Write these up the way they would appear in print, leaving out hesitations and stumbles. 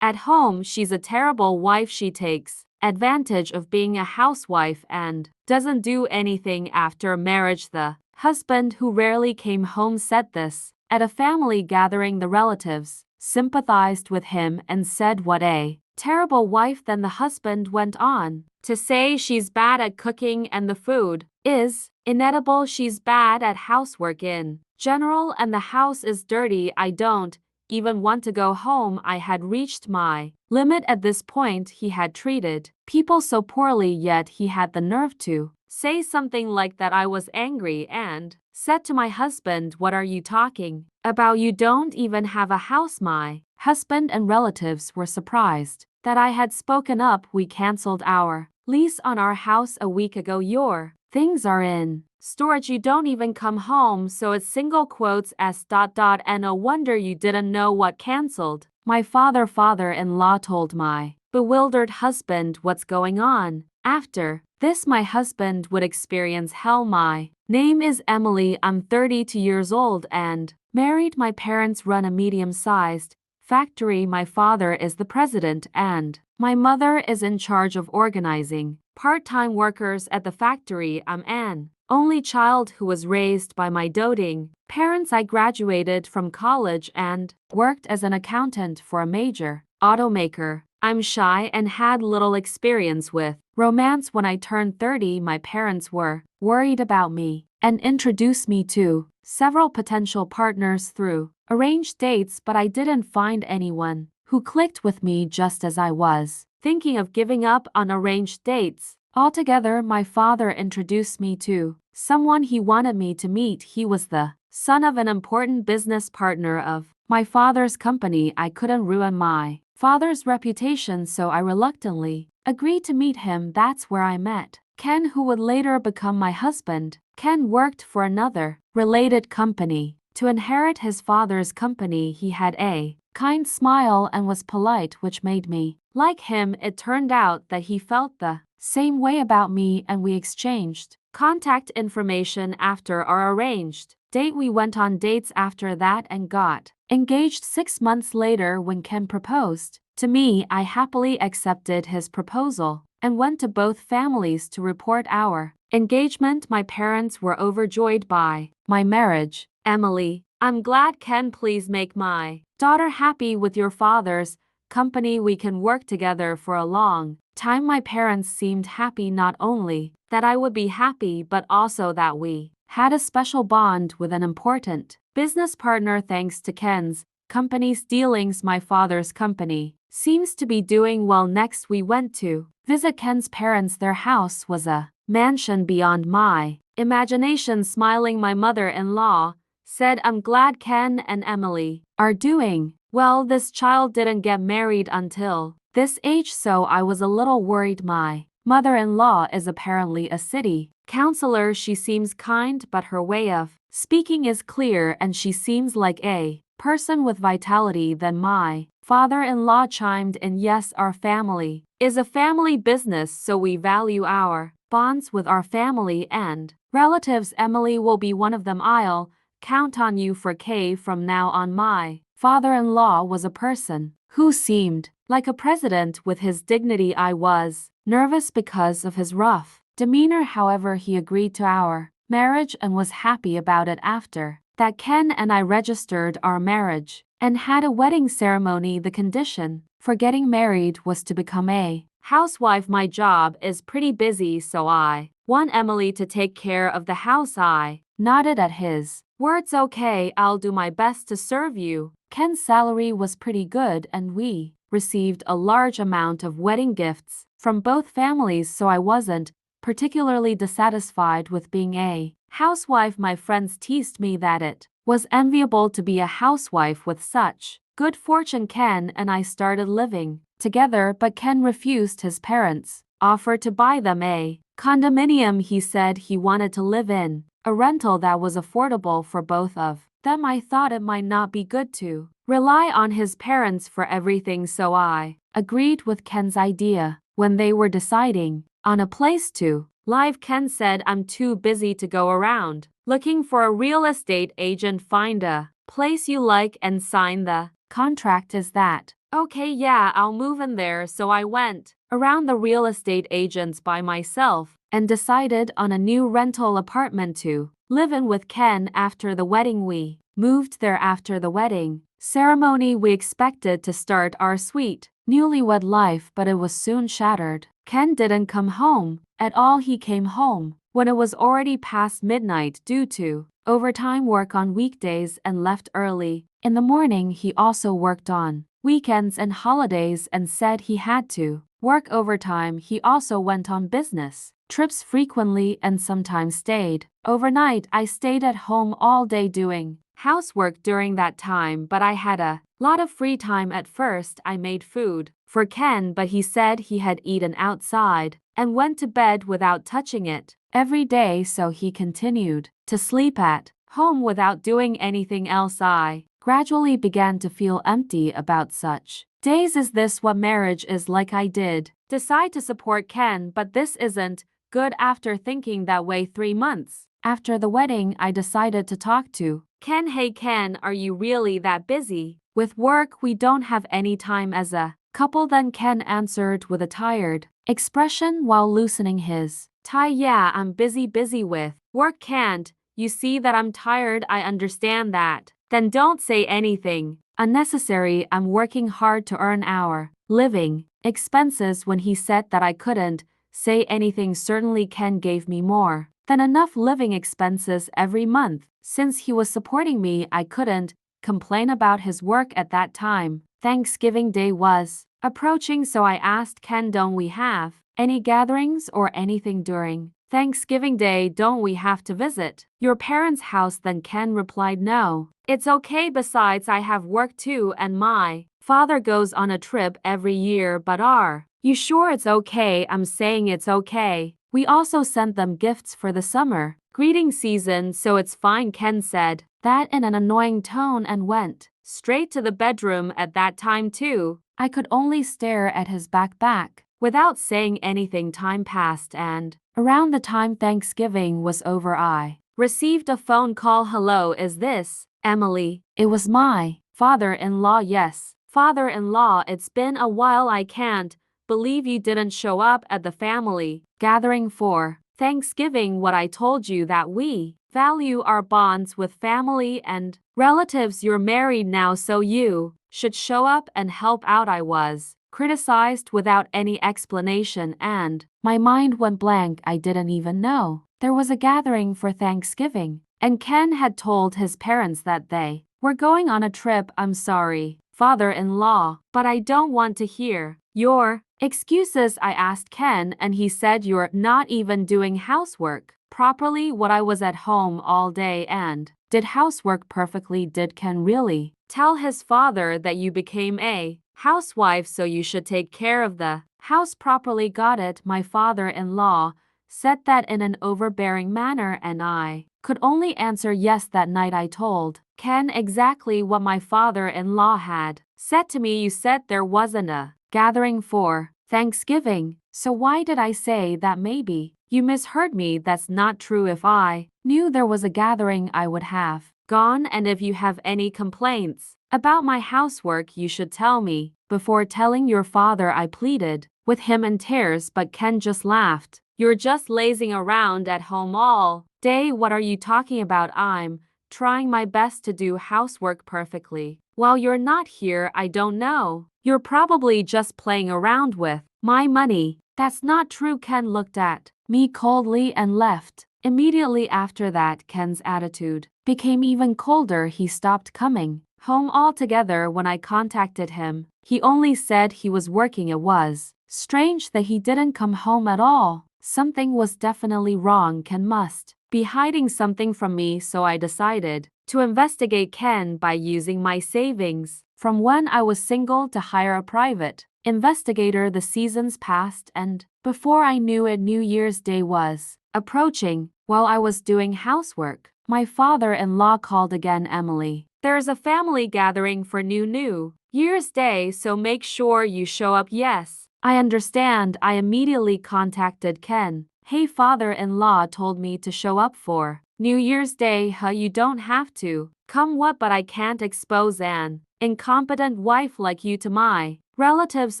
At home, she's a terrible wife. She takes advantage of being a housewife and doesn't do anything after marriage. The husband, who rarely came home, said this at a family gathering. The relatives sympathized with him and said, "What a terrible wife." Then the husband went on to say, "She's bad at cooking and the food is inedible. She's bad at housework in general and the house is dirty. I don't even want to go home." I had reached my limit at this point. He had treated people so poorly, yet he had the nerve to say something like that. I was angry and said to my husband, "What are you talking about? You don't even have a house." My husband and relatives were surprised that I had spoken up. "We canceled our lease on our house a week ago. Your things are in storage. You don't even come home." So it's single quotes as ... and no wonder you didn't know what canceled. My father-in-law told my bewildered husband what's going on. After this, my husband would experience hell. My name is Emily. I'm 32 years old and married. My parents run a medium-sized factory. My father is the president and my mother is in charge of organizing part-time workers at the factory. I'm an only child who was raised by my doting parents. I graduated from college and worked as an accountant for a major automaker. I'm shy and had little experience with romance. When I turned 30, my parents were worried about me and introduced me to several potential partners through arranged dates, but I didn't find anyone who clicked with me. Just as I was thinking of giving up on arranged dates altogether, my father introduced me to someone he wanted me to meet. He was the son of an important business partner of my father's company. I couldn't ruin my father's reputation, so I reluctantly agreed to meet him. That's where I met Ken, who would later become my husband. Ken worked for another related company to inherit his father's company. He had a kind smile and was polite, which made me like him. It turned out that he felt the same way about me, and we exchanged contact information after our arranged date. We went on dates after that and got engaged 6 months later. When Ken proposed to me, I happily accepted his proposal and went to both families to report our engagement. My parents were overjoyed by my marriage. "Emily, I'm glad. Ken, please make my daughter happy with your father's company. We can work together for a long time." My parents seemed happy, not only that I would be happy, but also that we had a special bond with an important business partner. Thanks to Ken's company's dealings, my father's company seems to be doing well. Next, we went to visit Ken's parents. Their house was a mansion beyond my imagination. Smiling, my mother-in-law said, "I'm glad Ken and Emily are doing well. This child didn't get married until this age, so I was a little worried." My mother-in-law is apparently a city councilor. She seems kind, but her way of speaking is clear, and she seems like a person with vitality. Then my father-in-law chimed in, "Yes, our family is a family business, so we value our bonds with our family and relatives. Emily will be one of them. I'll count on you for K from now on." My father-in-law was a person who seemed like a president with his dignity. I was nervous because of his rough demeanor. However, he agreed to our marriage and was happy about it. After that, Ken and I registered our marriage and had a wedding ceremony. The condition for getting married was to become a housewife. My job is pretty busy, so I want Emily to take care of the house. I nodded at his words. "Okay, I'll do my best to serve you." Ken's salary was pretty good, and we received a large amount of wedding gifts from both families, so I wasn't particularly dissatisfied with being a housewife. My friends teased me that it was enviable to be a housewife with such good fortune. Ken and I started living together, but Ken refused. His parents offered to buy them a condominium. He said he wanted to live in a rental that was affordable for both of them. I thought it might not be good to rely on his parents for everything, so I agreed with Ken's idea. When they were deciding on a place to live, Ken said, "I'm too busy to go around looking for a real estate agent. Find a place you like and sign the contract. Is that Okay, yeah, I'll move in there. So I went around the real estate agents by myself and decided on a new rental apartment to live in with Ken after the wedding. We moved there after the wedding ceremony. We expected to start our sweet newlywed life, but it was soon shattered. Ken didn't come home at all. He came home when it was already past midnight due to overtime work on weekdays and left early in the morning. He also worked on weekends and holidays and said he had to work overtime. He also went on business trips frequently and sometimes stayed overnight. I stayed at home all day doing housework during that time, but I had a lot of free time. At first, I made food for Ken, but he said he had eaten outside and went to bed without touching it every day, so he continued to sleep at home without doing anything else. I gradually began to feel empty about such days. Is this what marriage is like? I did decide to support Ken, but this isn't good. After thinking that way 3 months after the wedding, I decided to talk to Ken. Hey Ken, are you really that busy with work? We don't have any time as a couple. Then Ken answered with a tired expression while loosening his tie. Yeah, I'm busy with work. Can't you see that I'm tired? I understand that. Then don't say anything unnecessary. I'm working hard to earn our living expenses. When he said that, I couldn't say anything. Certainly Ken gave me more than enough living expenses every month. Since he was supporting me, I couldn't complain about his work at that time. Thanksgiving Day was approaching, so I asked Ken, don't we have any gatherings or anything during Thanksgiving Day? Don't we have to visit your parents' house? Then Ken replied, no, it's okay. Besides, I have work too, and my father goes on a trip every year. But are you sure it's okay? I'm saying it's okay. We also sent them gifts for the summer greeting season, so it's fine. Ken said that in an annoying tone and went straight to the bedroom. At that time too, I could only stare at his back without saying anything. Time passed, and around the time Thanksgiving was over, I received a phone call. Hello, is this Emily? It was my father-in-law. Yes, father-in-law, it's been a while. I can't believe you didn't show up at the family gathering for Thanksgiving. What I told you that we value our bonds with family and relatives. You're married now, so you should show up and help out. I was criticized without any explanation, and my mind went blank. I didn't even know there was a gathering for Thanksgiving, and Ken had told his parents that they were going on a trip. I'm sorry, father-in-law, but I don't want to hear your excuses. I asked Ken, and he said you're not even doing housework properly. What? I was at home all day and did housework perfectly. Did Ken really tell his father that you became a housewife, so you should take care of the house properly? Got it. My father-in-law said that in an overbearing manner, and I could only answer yes. That night I told Ken exactly what my father-in-law had said to me. You said there wasn't a gathering for Thanksgiving, so why did I say that? Maybe you misheard me. That's not true. If I knew there was a gathering, I would have gone, and if you have any complaints about my housework, you should tell me before telling your father. I pleaded with him in tears, but Ken just laughed. You're just lazing around at home all day. What are you talking about? I'm trying my best to do housework perfectly while you're not here. I don't know. You're probably just playing around with my money. That's not true. Ken looked at me coldly and left. Immediately after that, Ken's attitude became even colder. He stopped coming home altogether. When I contacted him, he only said he was working. It was strange that he didn't come home at all. Something was definitely wrong. Ken must be hiding something from me, so I decided to investigate Ken by using my savings from when I was single to hire a private investigator. The seasons passed, and before I knew it, New Year's Day was approaching. While I was doing housework, my father-in-law called again. Emily, there's a family gathering for New Year's Day, so make sure you show up. Yes, I understand. I immediately contacted Ken. Hey, father-in-law told me to show up for New Year's Day. You don't have to come. What? But I can't expose an incompetent wife like you to my relatives.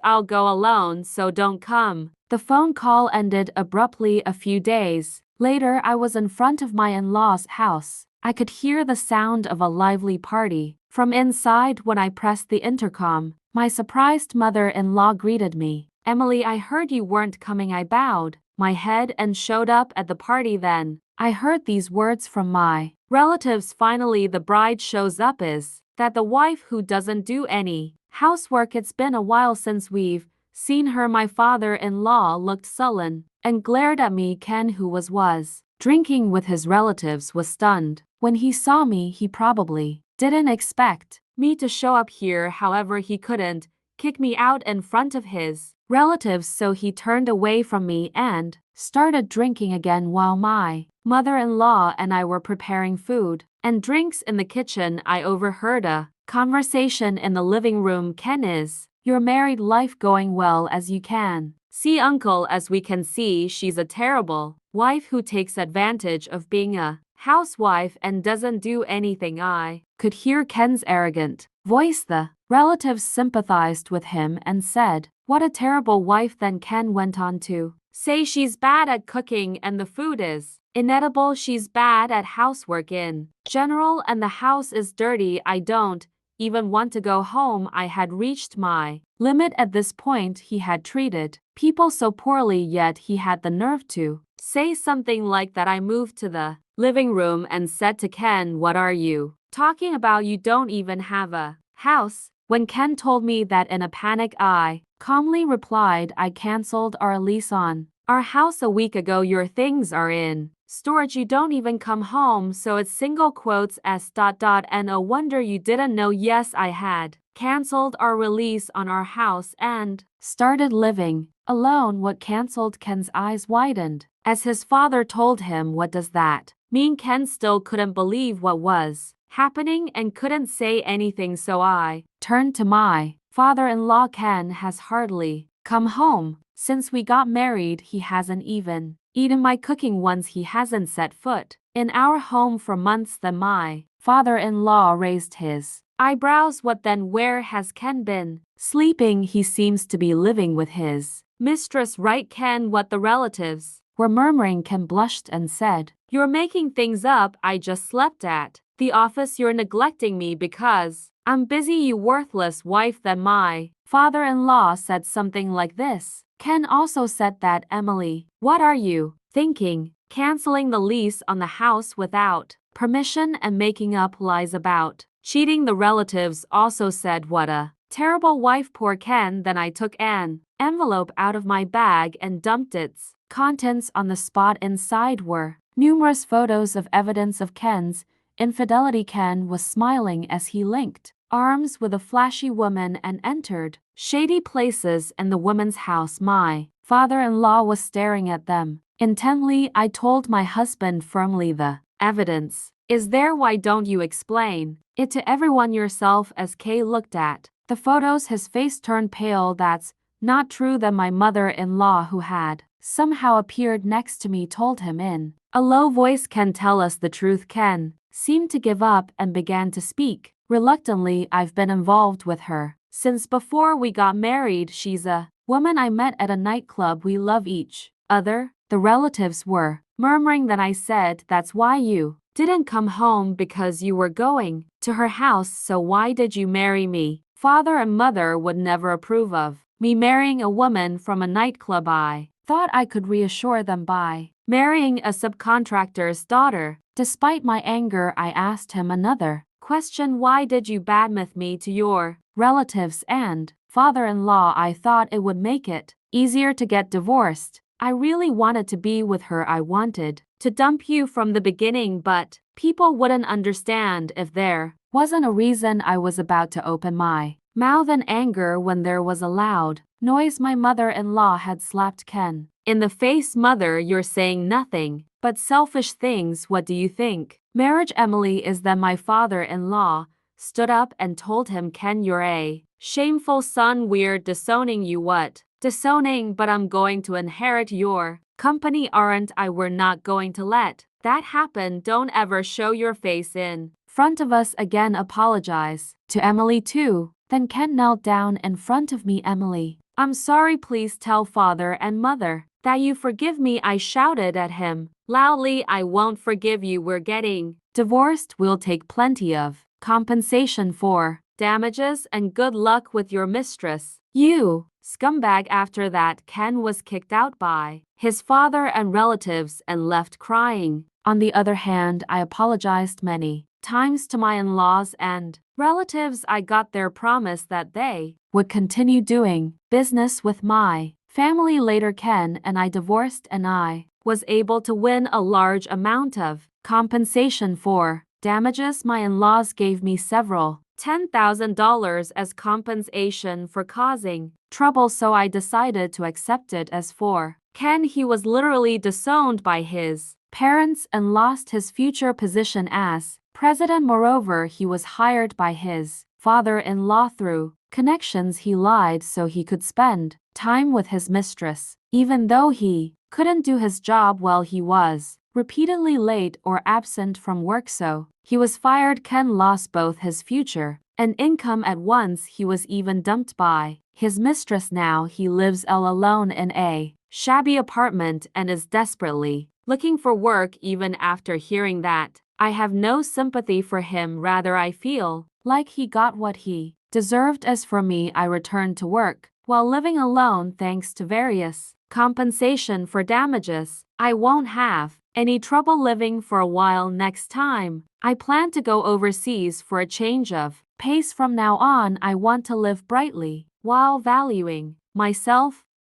I'll go alone, so don't come." The phone call ended abruptly. A few days later, I was in front of my in-laws' house. I could hear the sound of a lively party from inside. When I pressed the intercom, my surprised mother-in-law greeted me. "Emily, I heard you weren't coming." I bowed my head and showed up at the party. Then I heard these words from my relatives. "Finally, the bride shows up. Is that the wife who doesn't do any housework? It's been a while since we've seen her." My father-in-law looked sullen and glared at me. Ken, who was drinking with his relatives, was stunned. When he saw me, he probably didn't expect me to show up here. However, he couldn't kick me out in front of his relatives, so he turned away from me and started drinking again. While my mother-in-law and I were preparing food and drinks in the kitchen, I overheard a conversation in the living room. "Ken, is your married life going well? As you can see, uncle, as we can see, she's a terrible wife who takes advantage of being a housewife and doesn't do anything." I could hear Ken's arrogant voice. The relatives sympathized with him and said, "What a terrible wife." Then Ken went on to say, "She's bad at cooking and the food is inedible. She's bad at housework in general and the house is dirty. I don't even want to go home." I had reached my limit at this point. He had treated people so poorly, yet he had the nerve to say something like that. I moved to the living room and said to Ken, "What are you talking about? You don't even have a house." When Ken told me that in a panic, I calmly replied, "I canceled our lease on our house a week ago. Your things are in storage. You don't even come home, so it's single quotes s dot dot and no wonder you didn't know." Yes, I had canceled our release on our house and started living alone. What canceled? Ken's eyes widened as his father told him. "What does that mean?" Ken still couldn't believe what was happening and couldn't say anything, so I turned to my father-in-law. "Ken has hardly come home since we got married. He hasn't even eaten my cooking once. He hasn't set foot in our home for months." Then my father-in-law raised his eyebrows. "What then? Where has Ken been sleeping? He seems to be living with his mistress, right?" Ken, what the relatives were murmuring. Ken blushed and said, "You're making things up. I just slept at the office. You're neglecting me because I'm busy, you worthless wife." Then my father-in-law said something like this: "Ken also said that." "Emily, what are you thinking? Canceling the lease on the house without permission and making up lies about cheating." The relatives also said, "What a terrible wife, poor Ken." Then I took an envelope out of my bag and dumped its contents on the spot. Inside were numerous photos of evidence of Ken's infidelity. Ken was smiling as he linked arms with a flashy woman and entered shady places in the woman's house. My father-in-law was staring at them intently. I told my husband firmly, "The evidence is there. Why don't you explain it to everyone yourself?" As Kay looked at the photos, his face turned pale. "That's not true." Then my mother-in-law, who had somehow appeared next to me, told him in a low voice, "Ken, tell us the truth." Ken seemed to give up and began to speak reluctantly. "I've been involved with her since before we got married. She's a woman I met at a nightclub. We love each other." The relatives were murmuring. Then I said, "That's why you didn't come home, because you were going to her house. So why did you marry me?" Father and mother would never approve of me marrying a woman from a nightclub. I thought I could reassure them by marrying a subcontractor's daughter. Despite my anger, I asked him another question: "Why did you badmouth me to your relatives and father-in-law?" "I thought it would make it easier to get divorced. I really wanted to be with her. I wanted to dump you from the beginning, but people wouldn't understand if there wasn't a reason." I was about to open my mouth in anger when there was a loud noise. My mother-in-law had slapped Ken in the face. "Mother, you're saying nothing but selfish things. What do you think marriage, Emily, is?" Then my father-in-law stood up and told him, "Ken, you're a shameful son. We're disowning you." "What disowning? But I'm going to inherit your company, aren't I? We're not going to let that happen. Don't ever show your face in front of us again apologize. To Emily too. Then Ken knelt down in front of me. Emily, I'm sorry, please tell father and mother that you forgive me, I shouted at him loudly. I won't forgive you, we're getting divorced, we'll take plenty of compensation for damages and good luck with your mistress, you scumbag. After that, Ken was kicked out by his father and relatives and left crying. On the other hand, I apologized many times to my in-laws and relatives. I got their promise that they would continue doing business with my family. Later, Ken and I divorced, and I was able to win a large amount of compensation for damages. My in-laws gave me several $10,000 as compensation for causing trouble, so I decided to accept it. As for Ken, he was literally disowned by his parents and lost his future position as president. Moreover, he was hired by his father-in-law through connections. He lied so he could spend time with his mistress, even though he couldn't do his job well. He was repeatedly late or absent from work, so he was fired. Ken lost both his future and income at once. He was even dumped by his mistress. Now he lives all alone in a shabby apartment and is desperately looking for work. Even after hearing that, I have no sympathy for him. Rather, I feel like he got what he deserved. As for me, I returned to work while living alone thanks to various compensation for damages. I won't have any trouble living for a while next time. I plan to go overseas for a change of pace. From now on, I want to live brightly while valuing myself